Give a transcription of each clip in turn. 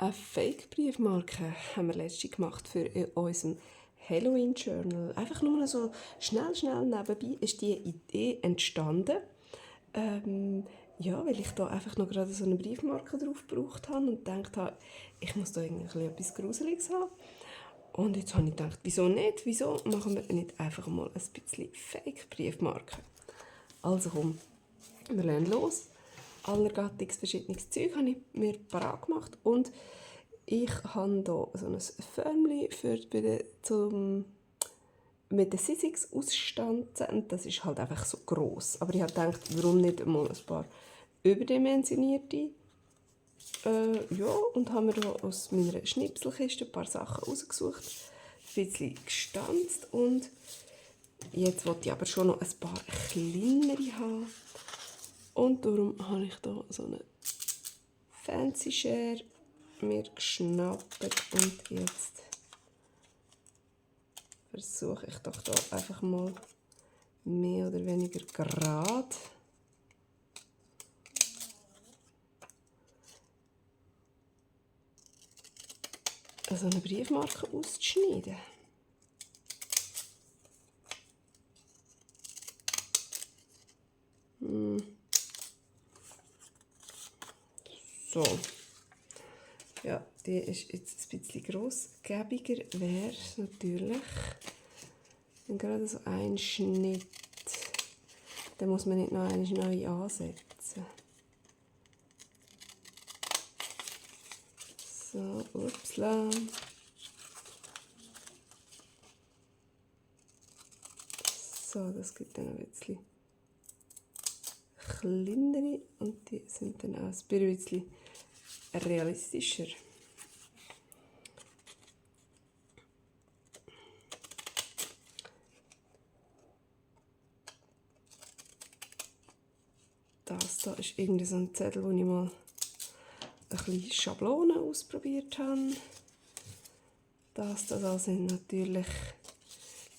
Eine Fake-Briefmarke haben wir letztens gemacht für unseren Halloween-Journal. Einfach nur so schnell nebenbei ist die Idee entstanden. Ja, weil ich da einfach noch gerade so eine Briefmarke drauf gebraucht habe und gedacht habe, ich muss da irgendwie etwas Gruseliges haben. Und jetzt habe ich gedacht, wieso nicht? Wieso machen wir nicht einfach mal ein bisschen Fake-Briefmarken? Also komm, wir lernen los. Allergattungs verschiedenes Zeug habe ich mir parat gemacht und ich habe hier so ein Förmchen mit den Sissigs ausstanzen und das ist halt einfach so gross. Aber ich habe gedacht, warum nicht mal ein paar überdimensionierte ja, und habe mir da aus meiner Schnipselkiste ein paar Sachen rausgesucht, ein bisschen gestanzt und jetzt wollte ich aber schon noch ein paar kleinere haben. Und darum habe ich hier so eine Fancy Share mir geschnappt und jetzt versuche ich doch hier einfach mal mehr oder weniger gerade so eine Briefmarke auszuschneiden. So. Ja, die ist jetzt ein bisschen grossgebiger. Wäre es natürlich dann gerade so ein Schnitt. Dann muss man nicht noch eine neu ansetzen. So, upsla. So, das gibt dann ein bisschen kleinere und die sind dann auch ein bisschen realistischer. Das hier ist irgendwie so ein Zettel, wo ich mal ein bisschen Schablonen ausprobiert habe. Das also sind natürlich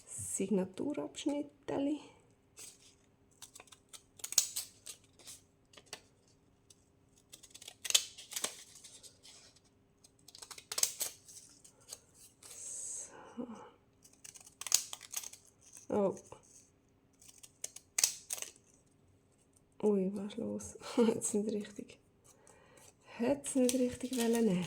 Signaturabschnitte. Oh. Ui, was ist los? Hat's nicht richtig. Hat's nicht richtig nehmen.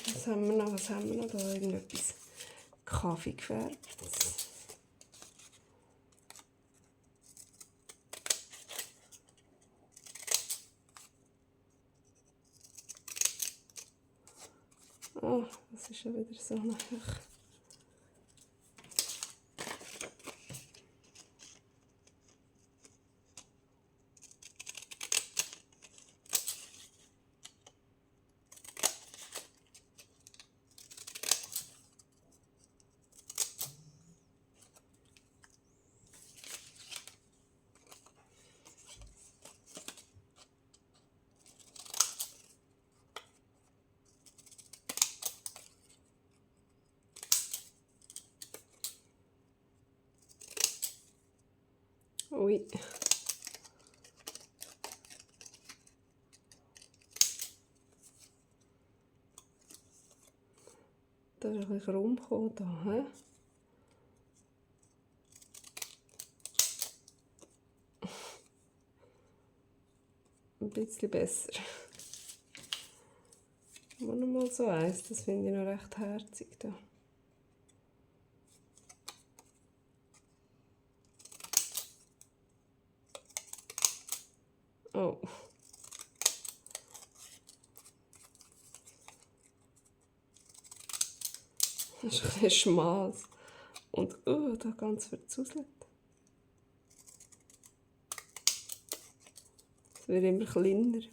Was haben wir noch? Was haben wir noch? Da irgendetwas Kaffee gefärbt. Oh, das ist schon wieder so nachher. Ui. Da ist ein bisschen rumgekommen. Da, he? Ein bisschen besser. Mal noch mal so eins, das finde ich noch recht herzig da. Oh. Das ist ein bisschen schmal. Und da ganz verzuselt. Es wird immer kleiner.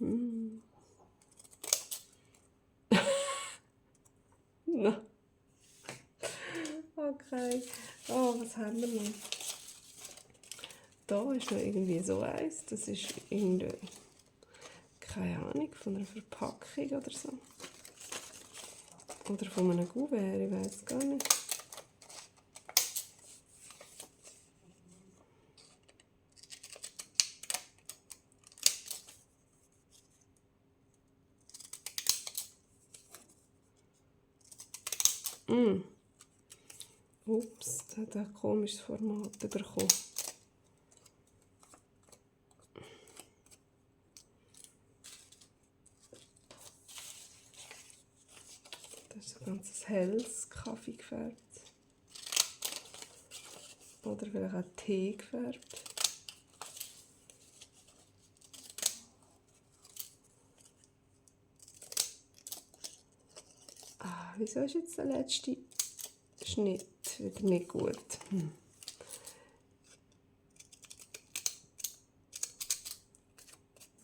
No. Okay. Oh, was haben wir noch? Da ist noch irgendwie so eins. Das ist irgendwie keine Ahnung, von einer Verpackung oder so. Oder von einem Kuvert, ich weiß es gar nicht. Ups, da hat ein komisches Format bekommen. Das ist ein ganz helles Kaffee gefärbt. Oder vielleicht auch Tee gefärbt. Wieso ist jetzt der letzte Schnitt wieder nicht gut?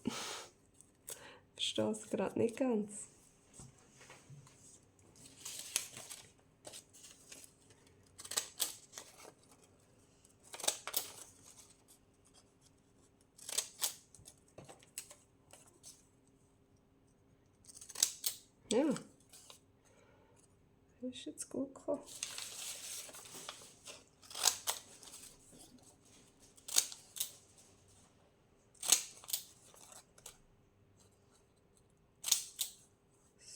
Ich verstehe es gerade nicht ganz. Ja, das ist jetzt gut gekommen.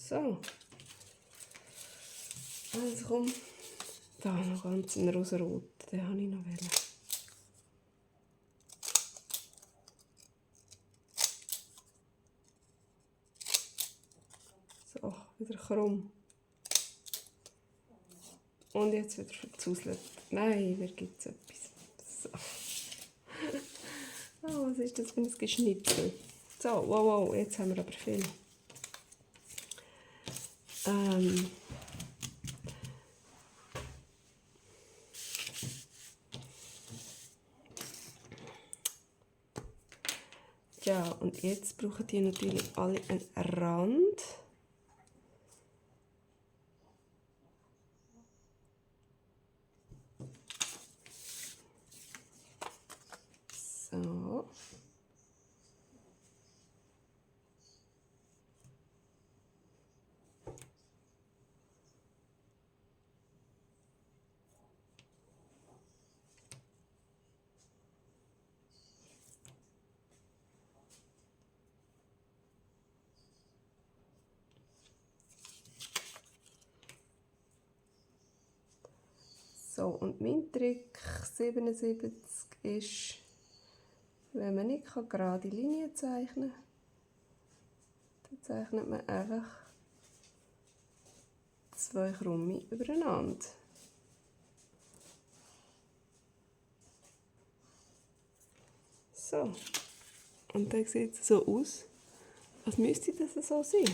So. Also komm, da noch ganz einen rosarot, den habe ich noch wollen. So, wieder krumm. Und jetzt wieder verzuselt. Nein, mir gibt es etwas. So. Oh, was ist das für ein Geschnipsel? So, wow, jetzt haben wir aber viel. Ja, und jetzt brauchen die natürlich alle einen Rand. So. So, und mein Trick 77 ist, wenn man nicht gerade Linien zeichnen kann, dann zeichnet man einfach zwei Krumme übereinander. So, und dann sieht es so aus, als müsste das so sein.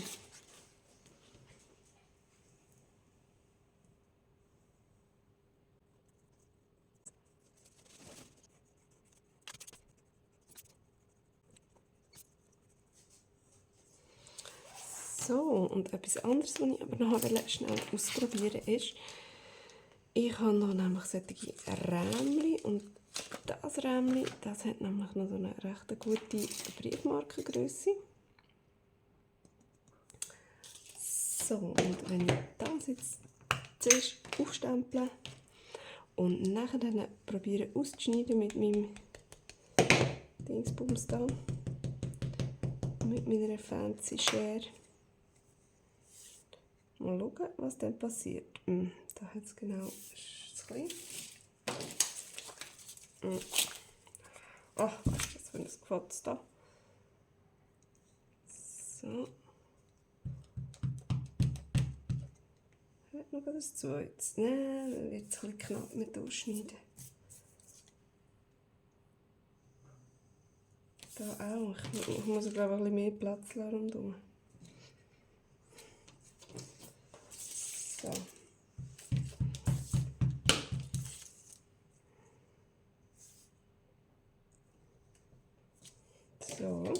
So, und etwas anderes, was ich aber noch schnell ausprobieren wollte, ist, ich habe noch nämlich solche Rämchen und das Rämchen, das hat nämlich noch so eine recht gute Briefmarkengröße. So, und wenn ich das jetzt zuerst aufstemple und nachher dann probiere auszuschneiden mit meinem Dingsbums da, mit meiner fancy Schere. Mal schauen, was dann passiert. Da hat es genau ein bisschen. Ach, was ist das für ein Gefotz da? So. Hat noch ein zweites. Nein, dann wird es ein bisschen knapp mit ausschneiden. Da auch. Ich muss, glaube ich, ein bisschen mehr Platz lassen. So. So.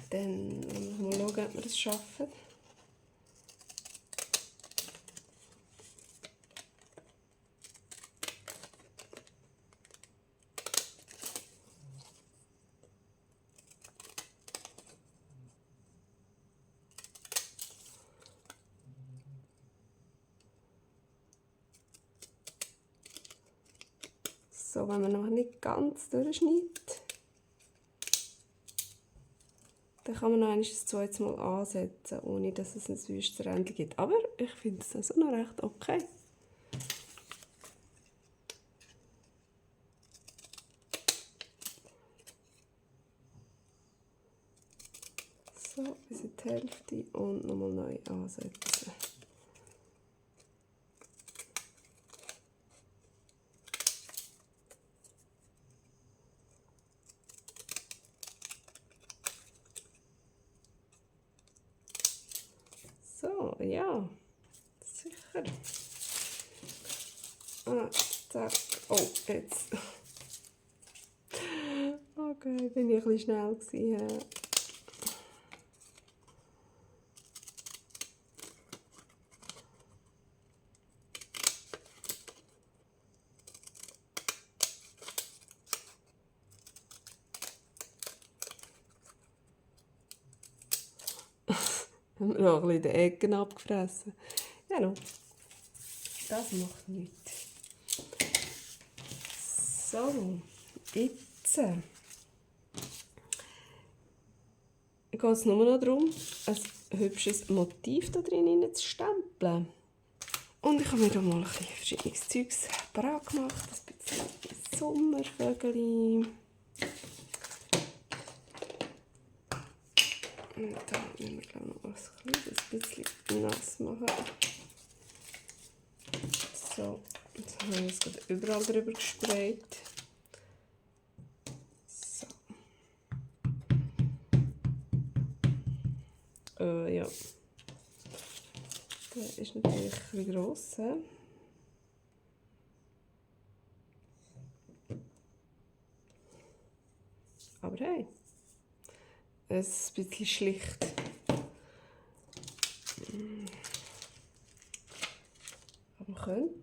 Dann müssen wir schauen, ob wir das schaffen. wenn man noch nicht ganz durchschneidet, dann kann man noch ein zweites Mal ansetzen, ohne dass es ein wüstes Rändchen gibt. Aber ich finde es also noch recht okay. So, bis in die Hälfte und nochmal neu ansetzen. So, ja, sicher. Zack. Oh, jetzt. Okay, bin ich ein bisschen schnell gewesen. Haben wir noch ein bisschen die Ecken abgefressen. Ja, no. Das macht nichts. So, jetzt geht es nur noch darum, ein hübsches Motiv da drin zu stempeln. Und ich habe mir da mal ein bisschen verschiedenes Zeugs parat gemacht. Ein bisschen Sommervögel. Und da müssen wir glaube ich noch ein bisschen nass machen. So, jetzt haben wir es gerade überall drüber gesprayt. So. Ja. Der ist natürlich ein bisschen gross. Aber hey, es ist ein bisschen schlicht. Aber man könnte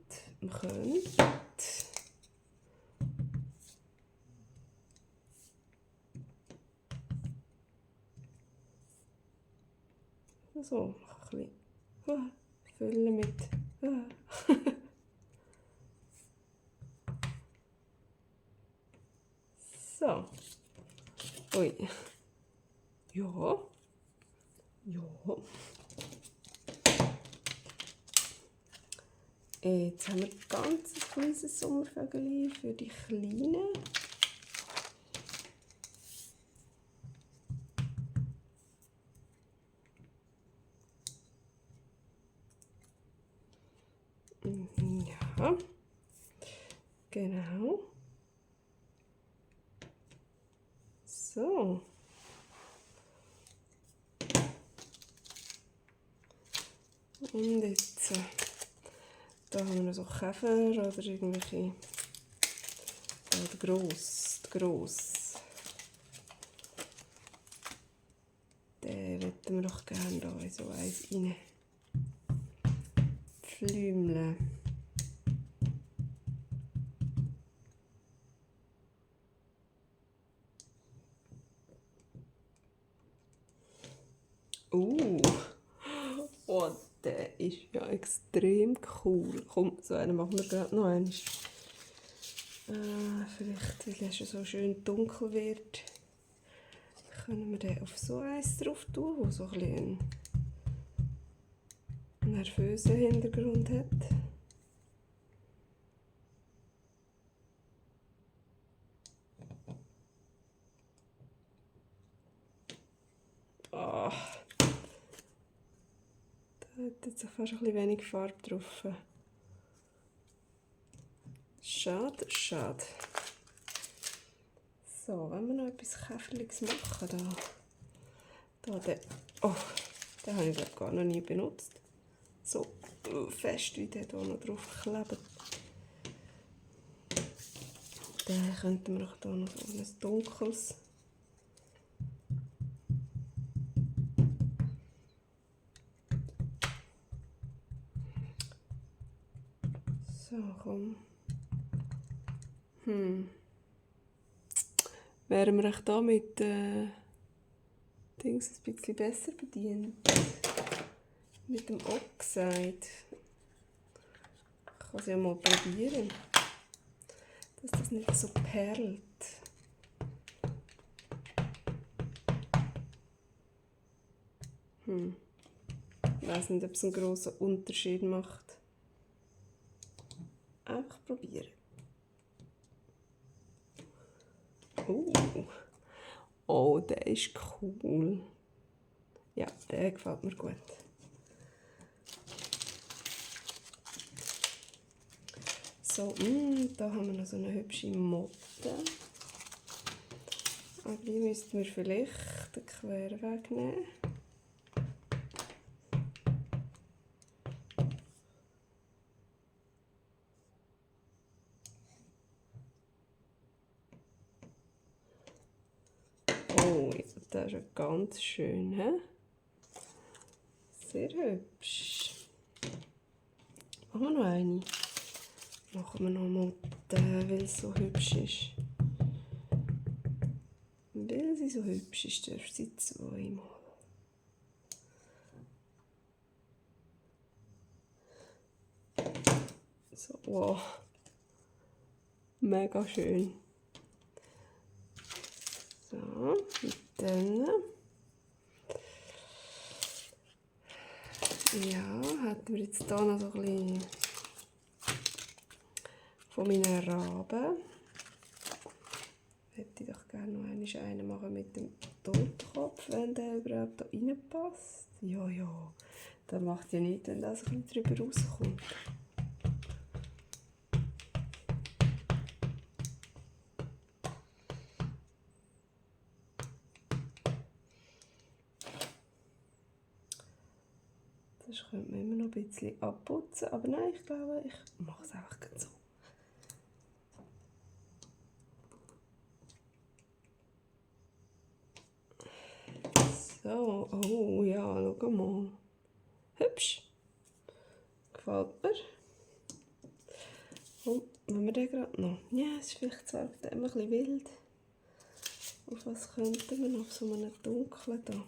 so ein bisschen füllen mit. So. Ui. Ja. Ja. Jetzt haben wir ein ganz kleines Sommervögel für die Kleinen. Ja. Genau. So. Und jetzt, da haben wir noch so Käfer oder irgendwelche, gross. Den möchten wir doch gerne da in so eins rein flümeln. Oh, der ist ja extrem cool. Komm, so einen machen wir gerade noch einmal. Vielleicht, weil er schon so schön dunkel wird, können wir den auf so eins drauf tun, wo so ein bisschen einen nervösen Hintergrund hat. Oh. Da hat jetzt fast ein bisschen wenig Farbe drauf. Schade, schade. So, wenn wir noch etwas Käferliches machen, den habe ich glaube gar noch nie benutzt. So fest wie der hier noch drauf klebt. Den könnten wir auch hier noch so ein dunkles. So, komm. Wären wir echt da mit Dings ein bisschen besser bedient. Mit dem Oxide. Ich kann es ja mal probieren. dass das nicht so perlt. Ich weiß nicht, ob es einen grossen Unterschied macht. Einfach probieren. Oh, der ist cool. Ja, der gefällt mir gut. So, da haben wir noch so eine hübsche Motte. Aber die müssten wir vielleicht den Querweg nehmen. Oh, das ist ja ganz schön, he? Sehr hübsch. Machen wir noch eine. Machen wir noch eine Motte, weil sie so hübsch ist. Weil sie so hübsch ist, darf sie zweimal. So, wow. Mega schön. So, und dann ja, hätten wir jetzt hier noch so ein bisschen von meinen Raben. Hätte ich doch gerne noch einen machen mit dem Totenkopf, wenn der überhaupt da reinpasst. Ja, ja, das macht ja nichts, wenn das ein bisschen drüber rauskommt. Das könnte man immer noch ein bisschen abputzen, aber nein, ich glaube, ich mache es einfach so. So, oh ja, schau mal. Hübsch. Gefällt mir. Und wenn wir den gerade noch... Ja, es ist vielleicht zwar immer ein bisschen wild. Auf was könnten wir noch? Auf so einem dunklen da.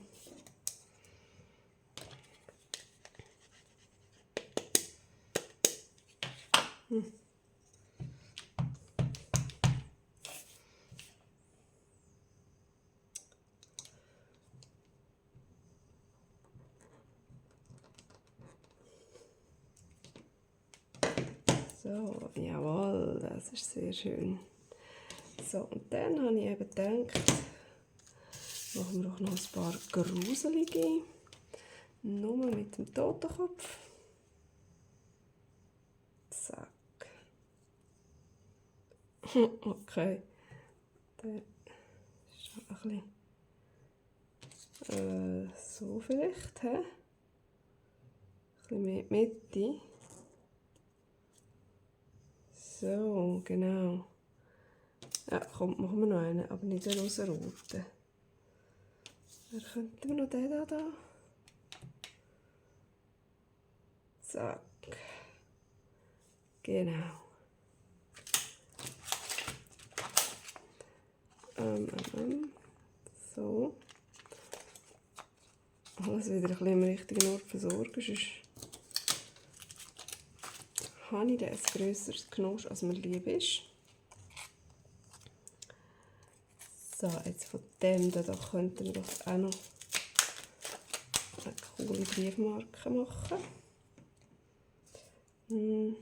So, jawohl, das ist sehr schön. So, und dann habe ich eben gedacht, machen wir doch noch ein paar gruselige. Nur mit dem Totenkopf. Zack. Okay. Der ist ein bisschen so vielleicht. He? Ein bisschen mehr in die Mitte. So, genau. Ja, komm, machen wir noch einen, aber nicht den rosa-roten. Dann könnten wir noch den da. Zack. Genau. So. Alles wieder ein bisschen im richtigen Ort versorgen, sonst habe ich ein grösseres Knosch, als mir lieb ist. So, jetzt von dem da könnten wir doch auch noch eine coole Briefmarke machen. Ich muss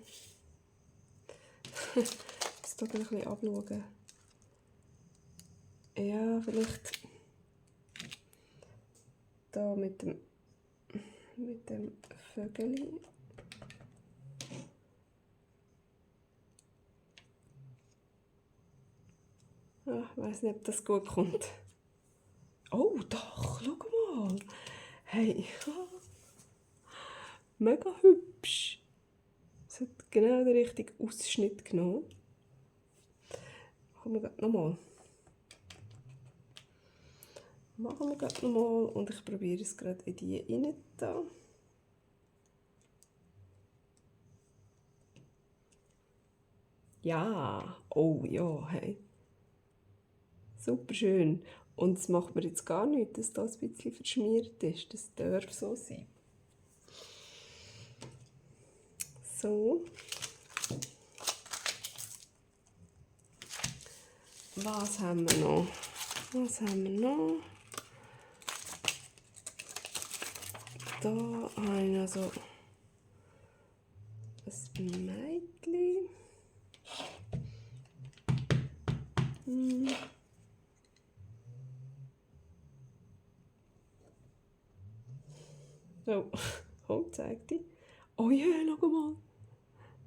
hier ein bisschen abschauen. Ja, vielleicht da mit dem Vögeli. Ich weiß nicht, ob das gut kommt. Oh, doch, schau mal. Hey, mega hübsch. Es hat genau den richtigen Ausschnitt genommen. Machen wir gerade nochmal. Und ich probiere es gerade in die rein. Da. Ja, oh ja, hey. Super schön. Und es macht mir jetzt gar nichts, dass das ein bisschen verschmiert ist. Das darf so sein. So. Was haben wir noch? Da habe ich noch so ein Mädchen. Oh, oh, zeig die. Oh ja, schau mal.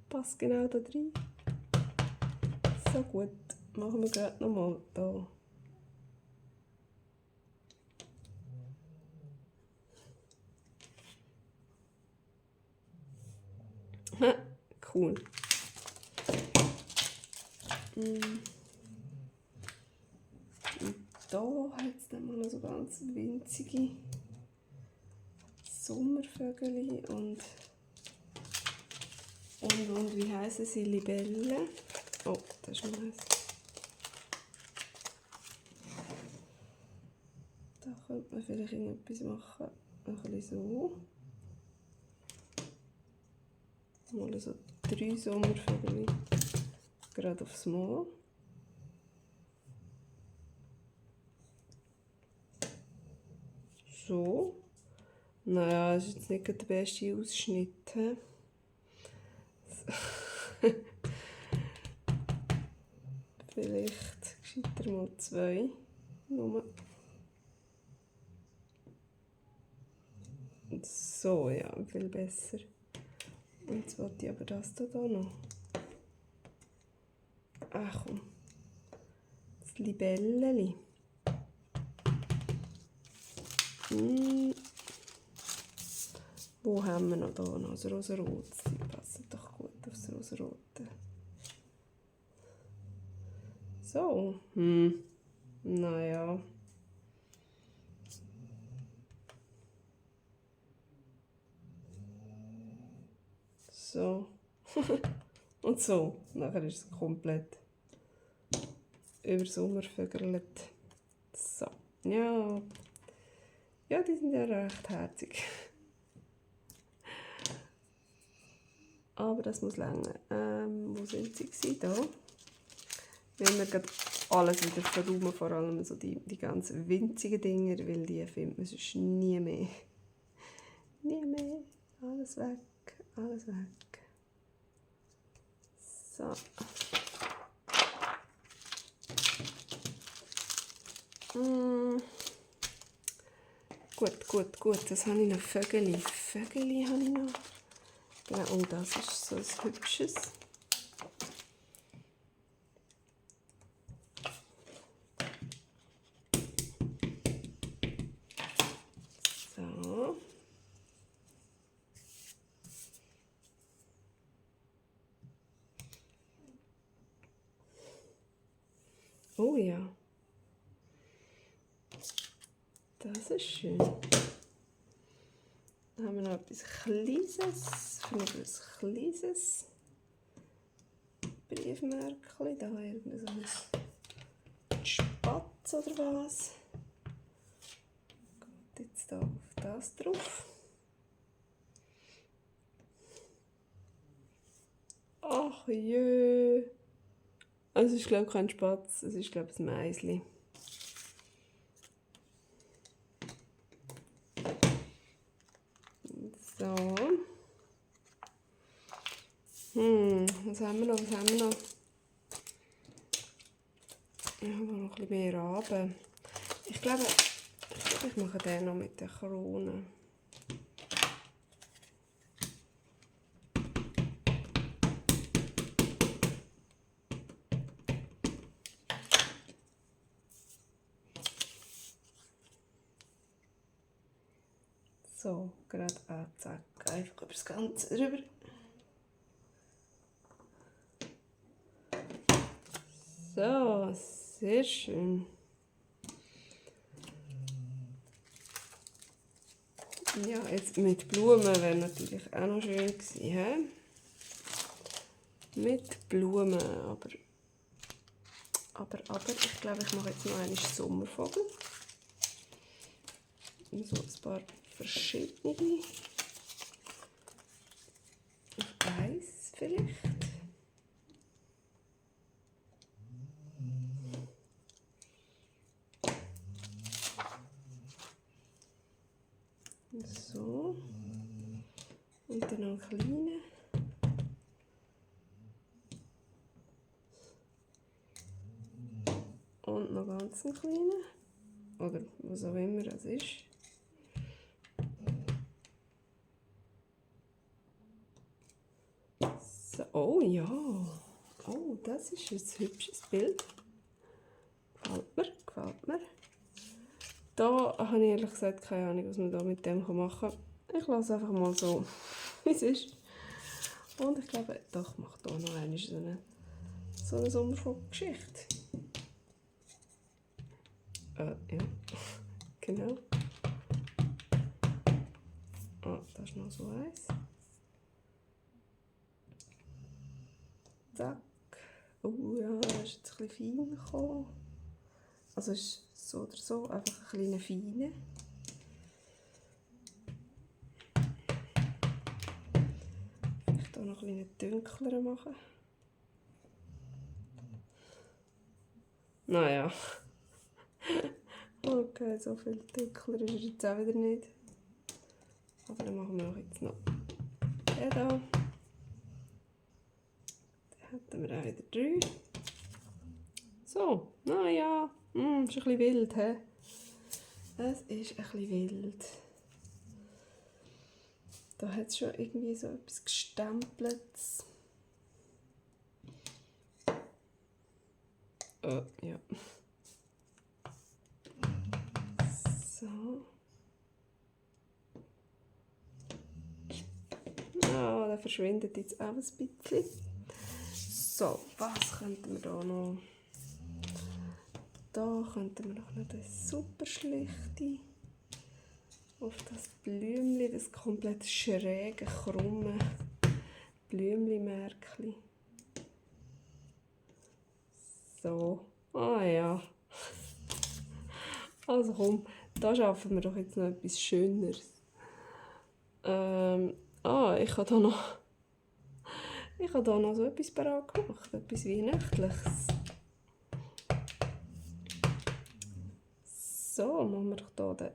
Passt genau da rein. So gut. Machen wir gerade noch mal da. Cool. Und da hat es dann mal noch so ganz winzige Sommervögel und wie heißen sie? Libellen. Oh, das ist noch eins. Da könnte man vielleicht irgendetwas machen. Ein bisschen so. Mal so 3 Sommervögel. Gerade aufs Mal. So. Naja, das ist jetzt nicht der beste Ausschnitt. Vielleicht gescheiter mal 2. Nur. So, ja, viel besser. Und jetzt wollte ich aber das da noch. Ach komm. Das Libelleli. Wo haben wir noch da noch? Das Rosenrot. Die passen doch gut aufs Rosenrote. So. Naja. So. Und so. Nachher ist es komplett über Sommer vergrillt. So. Ja. Ja, die sind ja recht herzig. Aber das muss länger. Wo sind sie gewesen? Da. Wir haben gerade alles wieder verräumen, vor allem so die ganz winzigen Dinger, weil die findet man sonst nie mehr. Nie mehr. Alles weg. Alles weg. So. Gut. Das habe ich noch. Vögeli habe ich noch. Genau, und das ist so ein hübsches. So. Oh ja. Das ist schön. Dann haben wir noch etwas Kleines. Für ein kleines Briefmärkchen. Da irgendein so ein Spatz oder was. Geht jetzt da auf das drauf. Ach jö. Also es ist glaube ich kein Spatz, es ist glaube ich ein Meisli. So. Was haben wir noch? Ich habe noch ein bisschen mehr Raben. Ich glaube, ich mache den noch mit der Krone. So, gerade zack, einfach über das Ganze rüber. So, sehr schön. Ja, jetzt mit Blumen wäre natürlich auch noch schön gewesen. He? Mit Blumen, aber ich glaube, ich mache jetzt noch einen Sommervogel. So ein paar verschiedene. Weiß vielleicht. So. Und dann noch einen kleinen. Und noch ganz einen kleinen. Oder was auch immer das ist. So. Oh ja. Oh, das ist ein hübsches Bild. Gefällt mir. Da habe ich ehrlich gesagt keine Ahnung, was man da mit dem machen kann. Ich lasse einfach mal so, wie es ist. Und ich glaube, doch, ich mache hier noch einmal so eine Sommerfuggeschichte. Ja, genau. Ah, da ist noch so eins. Zack. Oh ja, das ist jetzt ein bisschen fein gekommen. Also es ist so oder so, einfach ein kleiner feiner. Vielleicht hier noch ein bisschen dunkler machen. Naja. Okay, so viel dunkler ist er jetzt auch wieder nicht. Aber dann machen wir auch jetzt noch den hier. Den hätten wir auch wieder 3. So, naja. Ist ein bisschen wild, hä? Es ist ein bisschen wild. Da hat es schon irgendwie so etwas Gestempeltes. Ja. So. Ah, der verschwindet jetzt auch ein bisschen. So, was könnten wir da noch? Da könnten wir noch eine super schlichte auf das Blümchen, das komplett schräge, krumme Blümchen-Märkchen. So, ah ja. Also komm, da schaffen wir doch jetzt noch etwas Schöneres. Ich habe da noch so etwas parat gemacht, etwas Weihnachtliches. So, machen wir doch hier den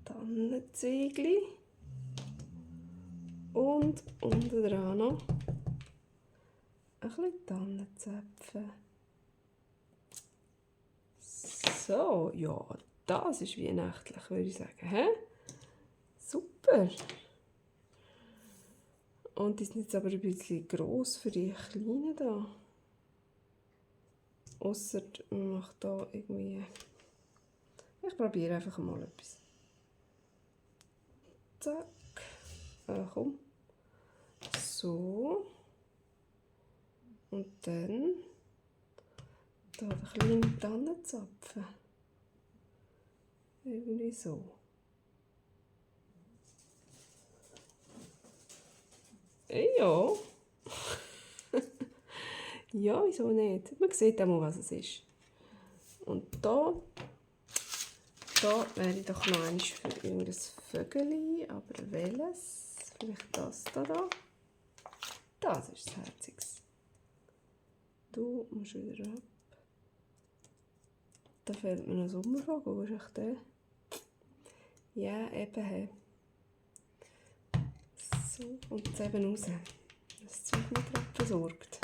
Tannenzweigli. Und unten dran noch ein bisschen Tannenzäpfchen. So, ja, das ist weihnachtlich, würde ich sagen. Hä? Super! Und die sind jetzt aber ein bisschen gross für die Kleinen da. Ausser man macht da irgendwie... Ich probiere einfach mal etwas. Zack. Komm. So. Und dann da den kleinen Tannenzapfen. Irgendwie so. Ja. Ja, wieso nicht? Man sieht auch mal, was es ist. Und da wäre ich doch noch eins für irgendein Vögeli, aber welches? Vielleicht das da. Das ist das Herziges. Du musst wieder ab. Da fehlt mir noch ein Sommervogel. Wo ist echt der? Ja, eben. Hey. So, und jetzt eben raus. Das Zeug nicht gerade versorgt.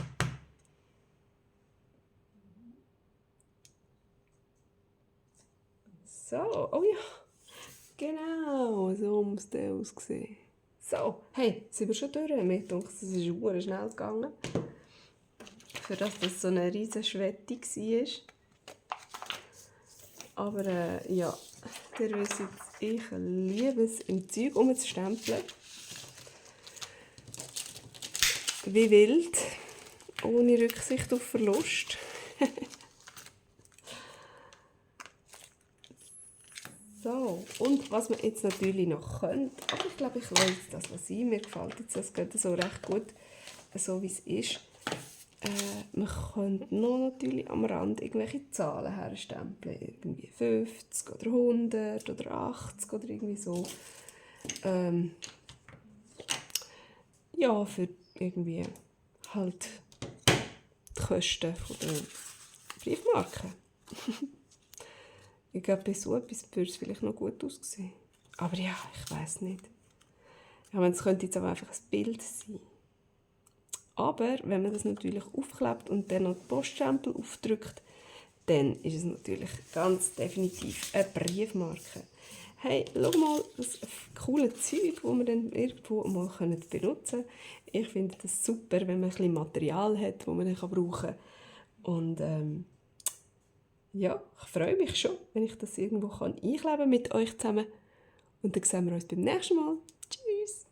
So, oh ja. Genau, so muss der aussehen. So, hey, sind wir schon durch? Mir denkt, es ist sehr schnell gegangen. Für das so eine riesige Schwette war. Aber ja, ihr wisst jetzt, ich liebe es, im Zeug rumzustempeln. Wie wild, ohne Rücksicht auf Verlust. So, und was man jetzt natürlich noch könnte, aber ich glaube, ich lasse das sein, mir gefällt jetzt das geht so recht gut, so wie es ist. Man könnte noch natürlich am Rand irgendwelche Zahlen herstempeln, irgendwie 50 oder 100 oder 80 oder irgendwie so. Ja, für irgendwie halt die Kosten der Briefmarken. Ich glaube, bei so etwas würde es vielleicht noch gut aussehen. Aber ja, ich weiß nicht. Ich meine, es könnte jetzt aber einfach ein Bild sein. Aber wenn man das natürlich aufklebt und dann noch die Poststempel aufdrückt, dann ist es natürlich ganz definitiv eine Briefmarke. Hey, schau mal, das coole Zeug, das wir dann irgendwo mal benutzen können. Ich finde das super, wenn man ein bisschen Material hat, das man dann brauchen kann. Und ja, ich freue mich schon, wenn ich das irgendwo einkleben kann mit euch zusammen. Und dann sehen wir uns beim nächsten Mal. Tschüss!